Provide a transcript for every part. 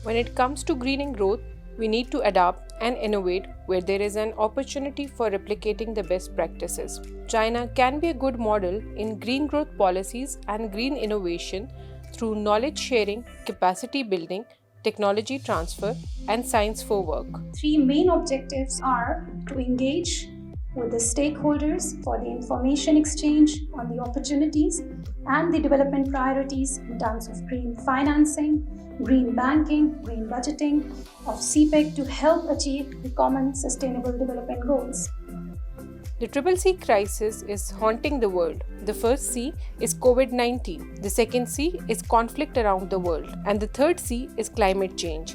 When it comes to greening growth, we need to adapt and innovate where there is an opportunity for replicating the best practices. China can be a good model in green growth policies and green innovation through knowledge sharing, capacity building, technology transfer, and science for work. Three main objectives are to engage with the stakeholders for the information exchange on the opportunities and the development priorities in terms of green financing, green banking, green budgeting of CPEC to help achieve the common sustainable development goals. The CCC crisis is haunting the world. The first C is COVID-19, the second C is conflict around the world, and the third C is climate change.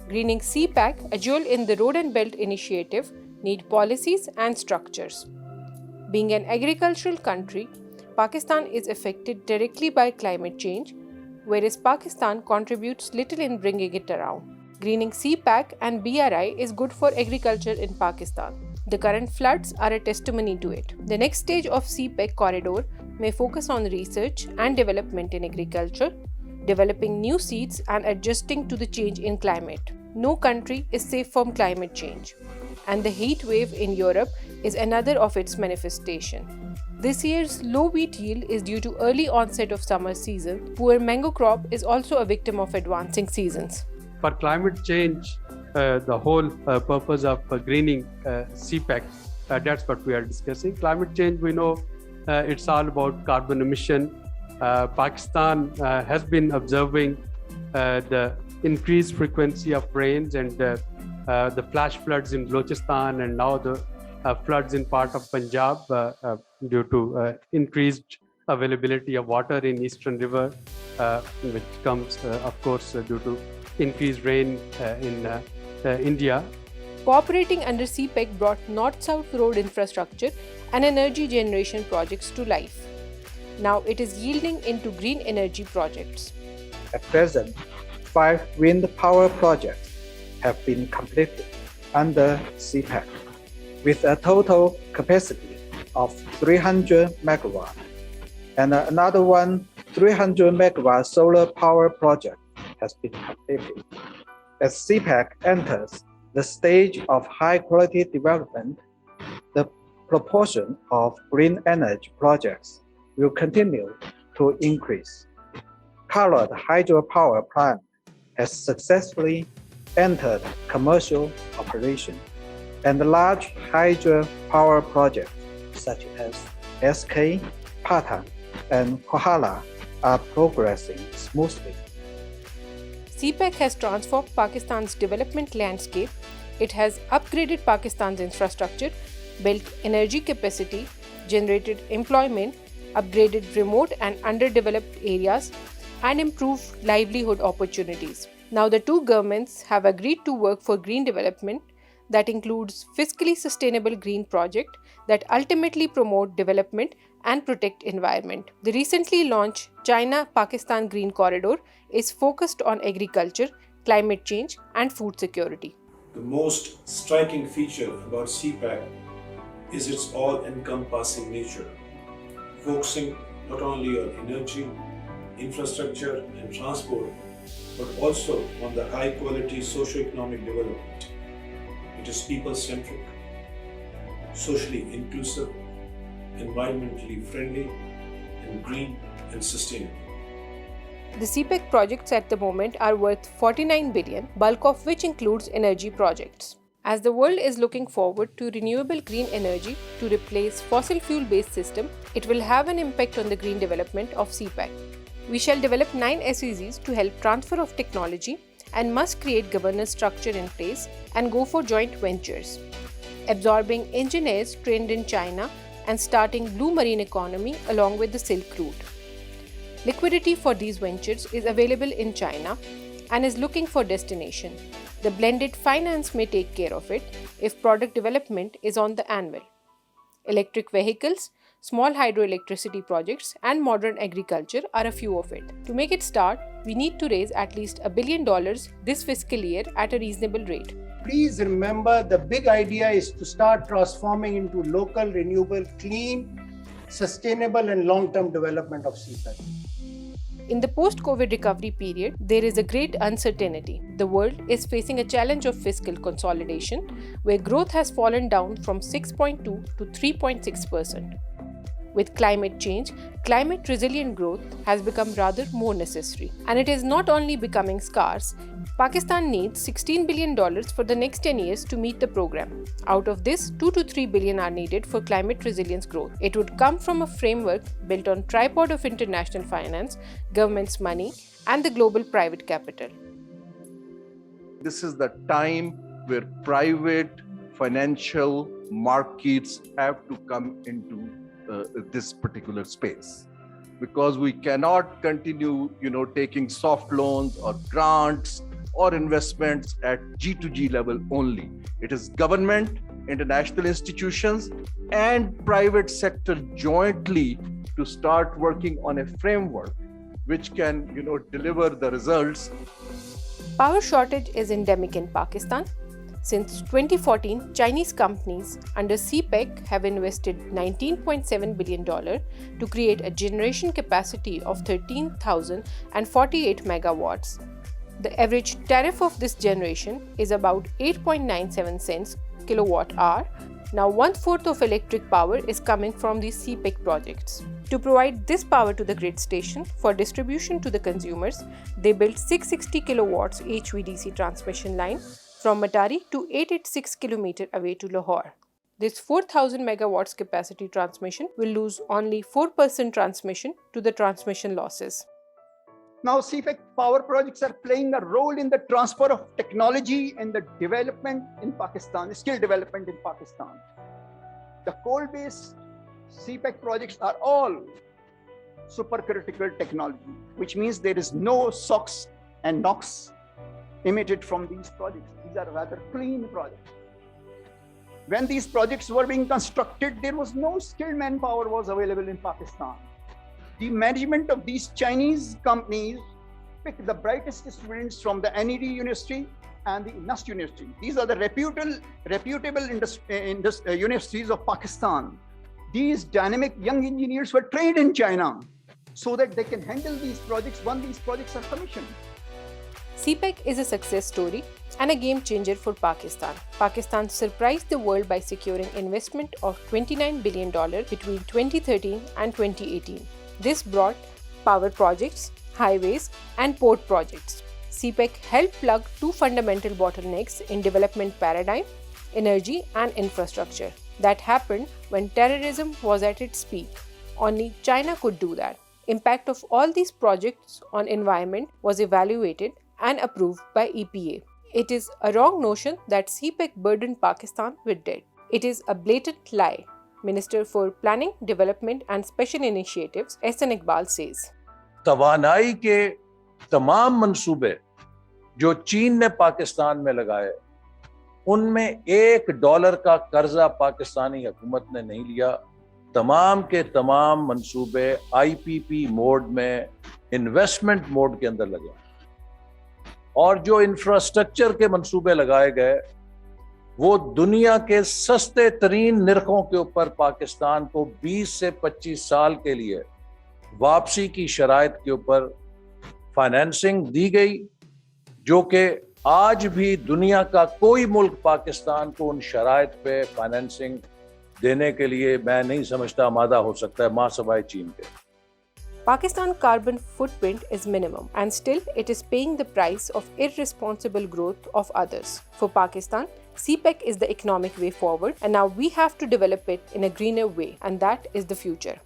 Greening CPEC, a jewel in the Road and Belt Initiative, need policies and structures. Being an agricultural country, Pakistan is affected directly by climate change, whereas Pakistan contributes little in bringing it around. Greening CPEC and BRI is good for agriculture in Pakistan. The current floods are a testimony to it. The next stage of CPEC corridor may focus on research and development in agriculture, developing new seeds and adjusting to the change in climate. No country is safe from climate change, and the heat wave in Europe is another of its manifestation. This year's low wheat yield is due to early onset of summer season. Poor mango crop is also a victim of advancing seasons. For climate change, the whole purpose of greening CPEC, that's what we are discussing. Climate change, we know it's all about carbon emission. Pakistan has been observing the increased frequency of rains and the flash floods in Balochistan, and now the floods in part of Punjab due to increased availability of water in Eastern River, which comes, of course, due to increased rain in India. Cooperating under CPEC brought north-south road infrastructure and energy generation projects to life. Now it is yielding into green energy projects. At present, 5 wind power projects have been completed under CPEC, with a total capacity of 300 MW, and another 300 MW solar power project has been completed. As CPEC enters the stage of high-quality development, the proportion of green energy projects will continue to increase. Colored hydropower plant has successfully entered commercial operation, and large hydropower projects such as SK, Pata, and Kohala are progressing smoothly. CPEC has transformed Pakistan's development landscape. It has upgraded Pakistan's infrastructure, built energy capacity, generated employment, upgraded remote and underdeveloped areas, and improved livelihood opportunities. Now the two governments have agreed to work for green development that includes fiscally sustainable green projects that ultimately promote development and protect environment. The recently launched China-Pakistan Green Corridor is focused on agriculture, climate change, and food security. The most striking feature about CPEC is its all-encompassing nature, focusing not only on energy, infrastructure, and transport, but also on the high-quality socio-economic development. It is people-centric, socially inclusive, environmentally friendly, and green and sustainable. The CPEC projects at the moment are worth 49 billion, bulk of which includes energy projects. As the world is looking forward to renewable green energy to replace fossil fuel-based system, it will have an impact on the green development of CPEC. We shall develop 9 SEZs to help transfer of technology and must create governance structure in place and go for joint ventures. Absorbing engineers trained in China and starting blue marine economy along with the Silk Route. Liquidity for these ventures is available in China and is looking for destination. The blended finance may take care of it if product development is on the anvil. Electric vehicles, small hydroelectricity projects, and modern agriculture are a few of it. To make it start, we need to raise at least $1 billion this fiscal year at a reasonable rate. Please remember, the big idea is to start transforming into local, renewable, clean, sustainable and long-term development of CPEC. In the post-COVID recovery period, there is a great uncertainty. The world is facing a challenge of fiscal consolidation, where growth has fallen down from 6.2 to 3.6%. With climate change, climate-resilient growth has become rather more necessary. And it is not only becoming scarce, Pakistan needs $16 billion for the next 10 years to meet the program. Out of this, $2 to $3 billion are needed for climate resilience growth. It would come from a framework built on tripod of international finance, government's money, and the global private capital. This is the time where private financial markets have to come into this particular space, because we cannot continue, taking soft loans or grants or investments at G2G level only. It is government, international institutions, and private sector jointly to start working on a framework which can, deliver the results. Power shortage is endemic in Pakistan. Since 2014, Chinese companies under CPEC have invested $19.7 billion to create a generation capacity of 13,048 megawatts. The average tariff of this generation is about 8.97 cents kilowatt hour. Now, 1/4 of electric power is coming from these CPEC projects. To provide this power to the grid station for distribution to the consumers, they built 660 kilowatts HVDC transmission line from Matari to 886 km away to Lahore. This 4,000 megawatts capacity transmission will lose only 4% transmission to the transmission losses. Now, CPEC power projects are playing a role in the transfer of technology and the development in Pakistan, skill development in Pakistan. The coal-based CPEC projects are all supercritical technology, which means there is no SOx and NOx emitted from these projects. These are rather clean projects. When these projects were being constructed, there was no skilled manpower was available in Pakistan. The management of these Chinese companies picked the brightest students from the NED University and the NUST University. These are the reputable universities of Pakistan. These dynamic young engineers were trained in China so that they can handle these projects when these projects are commissioned. CPEC is a success story and a game changer for Pakistan. Pakistan surprised the world by securing investment of $29 billion between 2013 and 2018. This brought power projects, highways, and port projects. CPEC helped plug two fundamental bottlenecks in development paradigm, energy and infrastructure. That happened when terrorism was at its peak. Only China could do that. Impact of all these projects on environment was evaluated and approved by EPA. It is a wrong notion that CPEC burdened Pakistan with debt. It is a blatant lie, Minister for Planning, Development and Special Initiatives, Ehsan Iqbal says. तवानाई के तमाम मंसूबे जो चीन ने पाकिस्तान में लगाए, उनमें $1 का कर्जा पाकिस्तानी हुकूमत ने नहीं लिया. तमाम के तमाम मंसूबे IPP मोड में, इन्वेस्टमेंट मोड के अंदर लगे. और जो इंफ्रास्ट्रक्चर के मंसूबे लगाए गए, वो दुनिया के सस्ते तरीन निर्खों के ऊपर पाकिस्तान को 20 से 25 साल के लिए वापसी की शराइत के ऊपर फाइनेंसिंग दी गई, जो कि आज भी दुनिया का कोई मुल्क पाकिस्तान को उन शराइत पे फाइनेंसिंग देने के लिए मैं नहीं समझता आमादा हो सकता है, मां सवाए चीन के. Pakistan's carbon footprint is minimum, and still it is paying the price of irresponsible growth of others. For Pakistan, CPEC is the economic way forward, and now we have to develop it in a greener way, and that is the future.